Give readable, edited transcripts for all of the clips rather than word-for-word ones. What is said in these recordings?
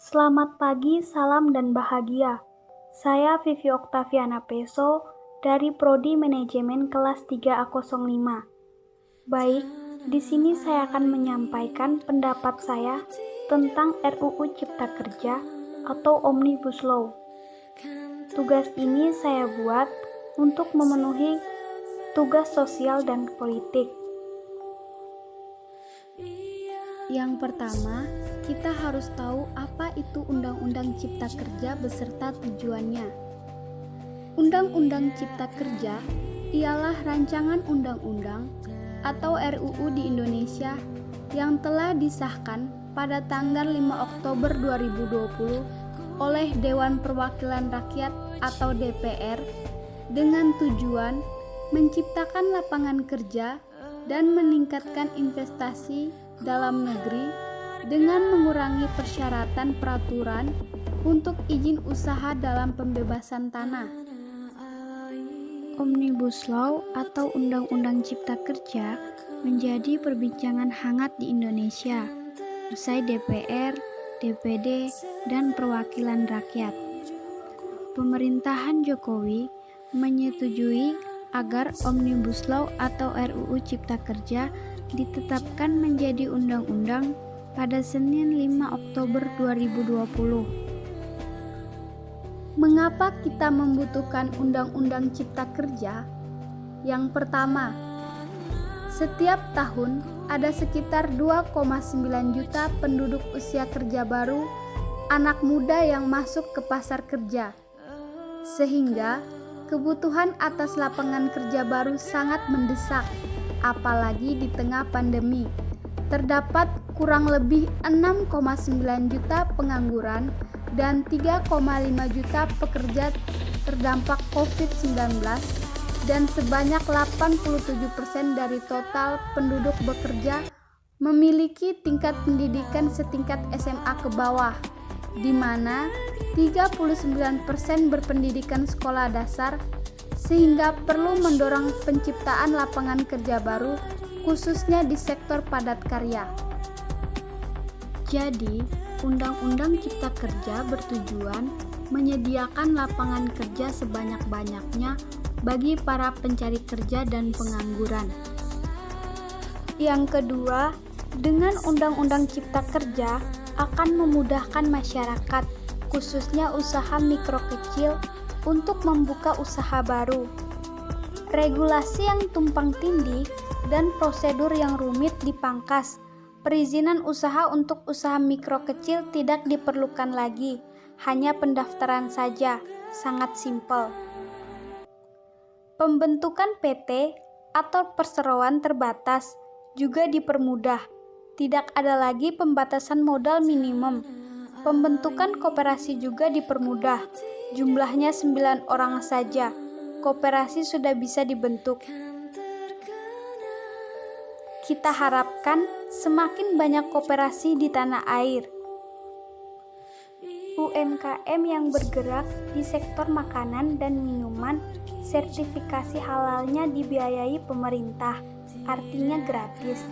Selamat pagi, salam dan bahagia. Saya Vivi Oktaviana Peso dari Prodi Manajemen kelas 3A05. Baik, di sini saya akan menyampaikan pendapat saya tentang RUU Cipta Kerja atau Omnibus Law. Tugas ini saya buat untuk memenuhi tugas sosial dan politik. Yang pertama, kita harus tahu apa itu Undang-Undang Cipta Kerja beserta tujuannya. Undang-Undang Cipta Kerja ialah rancangan undang-undang atau RUU di Indonesia yang telah disahkan pada tanggal 5 Oktober 2020 oleh Dewan Perwakilan Rakyat atau DPR dengan tujuan menciptakan lapangan kerja dan meningkatkan investasi dalam negeri dengan mengurangi persyaratan peraturan untuk izin usaha dalam pembebasan tanah. Omnibus Law atau Undang-Undang Cipta Kerja menjadi perbincangan hangat di Indonesia, usai DPR, DPD, dan Perwakilan Rakyat. Pemerintahan Jokowi menyetujui agar Omnibus Law atau RUU Cipta Kerja ditetapkan menjadi undang-undang pada Senin 5 Oktober 2020. Mengapa kita membutuhkan Undang-Undang Cipta Kerja? Yang pertama, setiap tahun ada sekitar 2,9 juta penduduk usia kerja baru, anak muda yang masuk ke pasar kerja. Sehingga kebutuhan atas lapangan kerja baru sangat mendesak, apalagi di tengah pandemi. Terdapat kurang lebih 6,9 juta pengangguran dan 3,5 juta pekerja terdampak COVID-19 dan sebanyak 87% dari total penduduk bekerja memiliki tingkat pendidikan setingkat SMA ke bawah, di mana 39% berpendidikan sekolah dasar, sehingga perlu mendorong penciptaan lapangan kerja baru khususnya di sektor padat karya. Jadi, Undang-Undang Cipta Kerja bertujuan menyediakan lapangan kerja sebanyak-banyaknya bagi para pencari kerja dan pengangguran. Yang kedua, dengan Undang-Undang Cipta Kerja akan memudahkan masyarakat, khususnya usaha mikro kecil, untuk membuka usaha baru. Regulasi yang tumpang tindih dan prosedur yang rumit dipangkas. Perizinan usaha untuk usaha mikro kecil tidak diperlukan lagi, hanya pendaftaran saja, sangat simpel. Pembentukan PT atau perseroan terbatas juga dipermudah. Tidak ada lagi pembatasan modal minimum. Pembentukan koperasi juga dipermudah. Jumlahnya 9 orang saja. Koperasi sudah bisa dibentuk. Kita harapkan semakin banyak koperasi di tanah air. UMKM yang bergerak di sektor makanan dan minuman, sertifikasi halalnya dibiayai pemerintah, artinya gratis.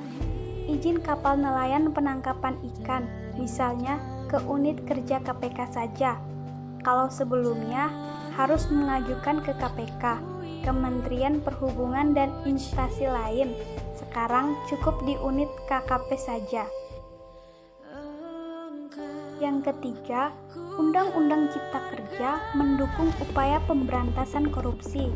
Izin kapal nelayan penangkapan ikan, misalnya ke unit kerja KPK saja. Kalau sebelumnya harus mengajukan ke KPK, Kementerian Perhubungan dan instansi lain. Sekarang cukup di unit KKP saja. Yang ketiga, Undang-Undang Cipta Kerja mendukung upaya pemberantasan korupsi.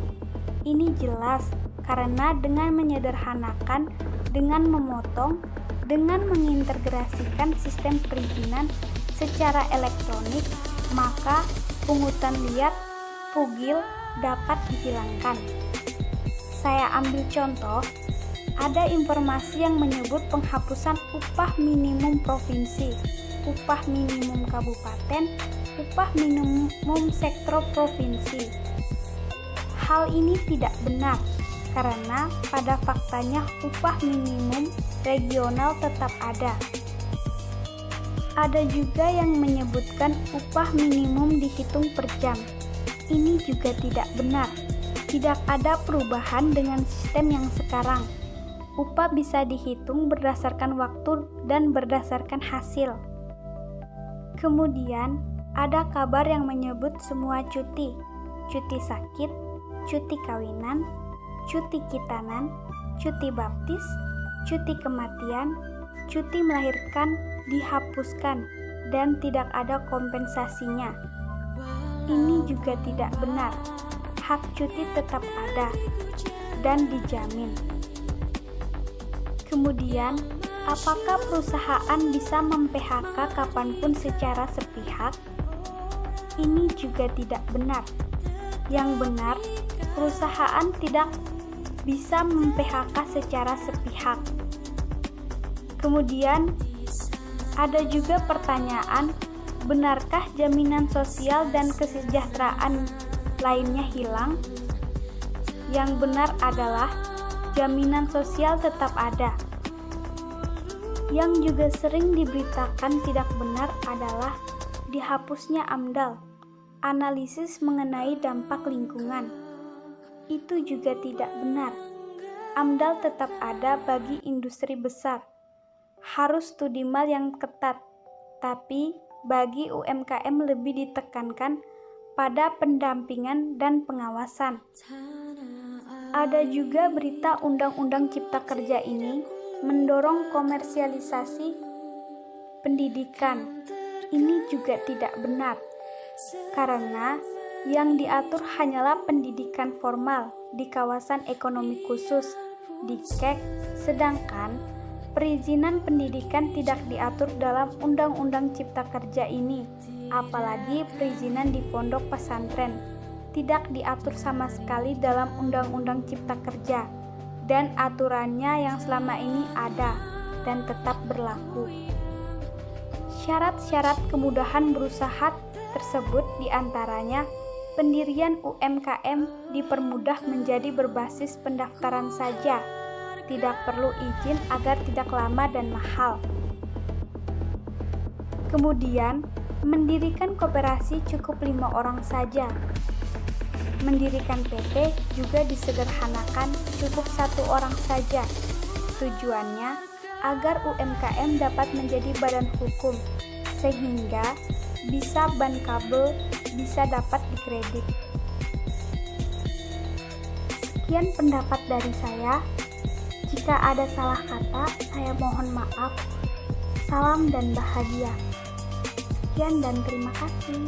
Ini jelas karena dengan menyederhanakan, dengan memotong, dengan mengintegrasikan sistem perizinan secara elektronik, maka pungutan liar, pugil dapat dihilangkan. Saya ambil contoh, ada informasi yang menyebut penghapusan upah minimum provinsi, upah minimum kabupaten, upah minimum sektor provinsi. Hal ini tidak benar, karena pada faktanya upah minimum regional tetap ada. Ada juga yang menyebutkan upah minimum dihitung per jam. Ini juga tidak benar. Tidak ada perubahan dengan sistem yang sekarang. Upah bisa dihitung berdasarkan waktu dan berdasarkan hasil. Kemudian, ada kabar yang menyebut semua cuti sakit, cuti kawinan, cuti khitanan, cuti baptis, cuti kematian, cuti melahirkan dihapuskan dan tidak ada kompensasinya. Ini juga tidak benar. Hak cuti tetap ada dan dijamin. Kemudian, apakah perusahaan bisa mem-PHK kapanpun secara sepihak? Ini juga tidak benar. Yang benar, perusahaan tidak bisa mem-PHK secara sepihak. Kemudian, ada juga pertanyaan, benarkah jaminan sosial dan kesejahteraan lainnya hilang? Yang benar adalah jaminan sosial tetap ada. Yang juga sering diberitakan tidak benar adalah dihapusnya AMDAL, analisis mengenai dampak lingkungan. Itu juga tidak benar. AMDAL tetap ada bagi industri besar. Harus studi mal yang ketat, tapi bagi UMKM lebih ditekankan pada pendampingan dan pengawasan. Ada juga berita Undang-Undang Cipta Kerja ini mendorong komersialisasi pendidikan. Ini juga tidak benar, karena yang diatur hanyalah pendidikan formal di kawasan ekonomi khusus, di KEK, sedangkan perizinan pendidikan tidak diatur dalam Undang-Undang Cipta Kerja ini, apalagi perizinan di pondok pesantren tidak diatur sama sekali dalam Undang-Undang Cipta Kerja, dan aturannya yang selama ini ada dan tetap berlaku. Syarat-syarat kemudahan berusaha tersebut diantaranya pendirian UMKM dipermudah menjadi berbasis pendaftaran saja, tidak perlu izin agar tidak lama dan mahal. Kemudian, mendirikan koperasi cukup 5 orang saja. Mendirikan PT juga disederhanakan, cukup 1 orang saja. Tujuannya agar UMKM dapat menjadi badan hukum, sehingga bisa bankable, bisa dapat dikredit. Sekian pendapat dari saya. Jika ada salah kata, saya mohon maaf. Salam dan bahagia. Sekian dan terima kasih.